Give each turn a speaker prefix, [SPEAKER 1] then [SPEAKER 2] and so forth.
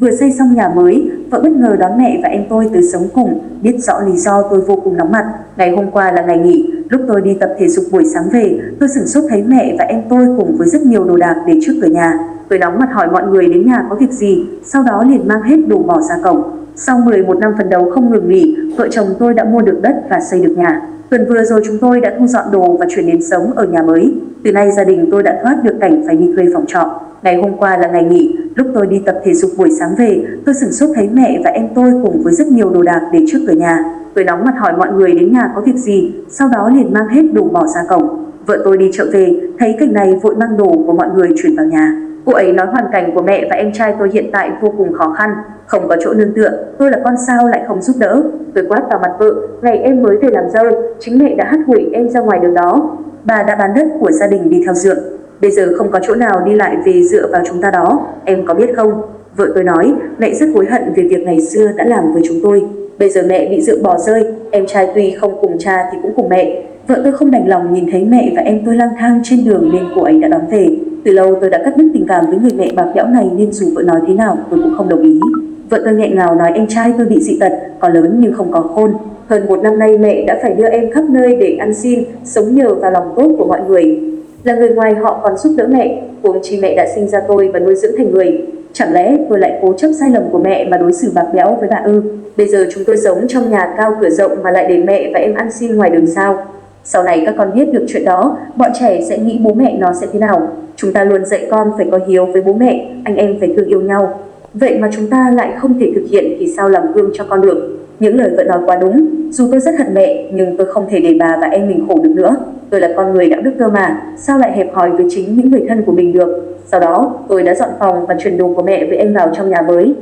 [SPEAKER 1] Vừa xây xong nhà mới, vợ bất ngờ đón mẹ và em tôi tới sống cùng. Biết rõ lý do tôi vô cùng nóng mặt. Ngày hôm qua là ngày nghỉ, lúc tôi đi tập thể dục buổi sáng về, tôi sửng sốt thấy mẹ và em tôi cùng với rất nhiều đồ đạc để trước cửa nhà. Tôi nóng mặt hỏi mọi người đến nhà có việc gì, sau đó liền mang hết đồ bỏ ra cổng. Sau 11 năm phấn đấu không ngừng nghỉ, vợ chồng tôi đã mua được đất và xây được nhà. Tuần vừa rồi chúng tôi đã thu dọn đồ và chuyển đến sống ở nhà mới. Từ nay gia đình tôi đã thoát được cảnh phải đi thuê phòng trọ. Ngày hôm qua là ngày nghỉ, lúc tôi đi tập thể dục buổi sáng về, tôi sửng sốt thấy mẹ và em tôi cùng với rất nhiều đồ đạc để trước cửa nhà. Tôi nóng mặt hỏi mọi người đến nhà có việc gì, sau đó liền mang hết đồ bỏ ra cổng. Vợ tôi đi chợ về, thấy cảnh này vội mang đồ của mọi người chuyển vào nhà. Cô ấy nói hoàn cảnh của mẹ và em trai tôi hiện tại vô cùng khó khăn, không có chỗ nương tựa, tôi là con sao lại không giúp đỡ. Tôi quát vào mặt vợ, ngày em mới về làm dâu, chính mẹ đã hắt hủi em ra ngoài đường đó. Bà đã bán đất của gia đình đi theo dượng. Bây giờ không có chỗ nào đi lại về dựa vào chúng ta đó, em có biết không? Vợ tôi nói, mẹ rất hối hận về việc ngày xưa đã làm với chúng tôi. Bây giờ mẹ bị dượng bỏ rơi, em trai tuy không cùng cha thì cũng cùng mẹ. Vợ tôi không đành lòng nhìn thấy mẹ và em tôi lang thang trên đường nên cô ấy đã đón về. Từ lâu tôi đã cắt đứt tình cảm với người mẹ bạc bẽo này nên dù vợ nói thế nào tôi cũng không đồng ý. Vợ tôi nghẹn ngào nói em trai tôi bị dị tật, có lớn nhưng không có khôn. Hơn 1 năm nay mẹ đã phải đưa em khắp nơi để ăn xin, sống nhờ vào lòng tốt của mọi người. Là người ngoài họ còn giúp đỡ mẹ, huống chi mẹ đã sinh ra tôi và nuôi dưỡng thành người. Chẳng lẽ tôi lại cố chấp sai lầm của mẹ mà đối xử bạc bẽo với bà ư? Bây giờ chúng tôi sống trong nhà cao cửa rộng mà lại để mẹ và em ăn xin ngoài đường sao? Sau này các con biết được chuyện đó, bọn trẻ sẽ nghĩ bố mẹ nó sẽ thế nào? Chúng ta luôn dạy con phải có hiếu với bố mẹ, anh em phải thương yêu nhau. Vậy mà chúng ta lại không thể thực hiện thì sao làm gương cho con được? Những lời vợ nói quá đúng, dù tôi rất hận mẹ nhưng tôi không thể để bà và em mình khổ được nữa. Tôi là con người đạo đức cơ mà, sao lại hẹp hòi với chính những người thân của mình được? Sau đó, tôi đã dọn phòng và chuyển đồ của mẹ với em vào trong nhà mới.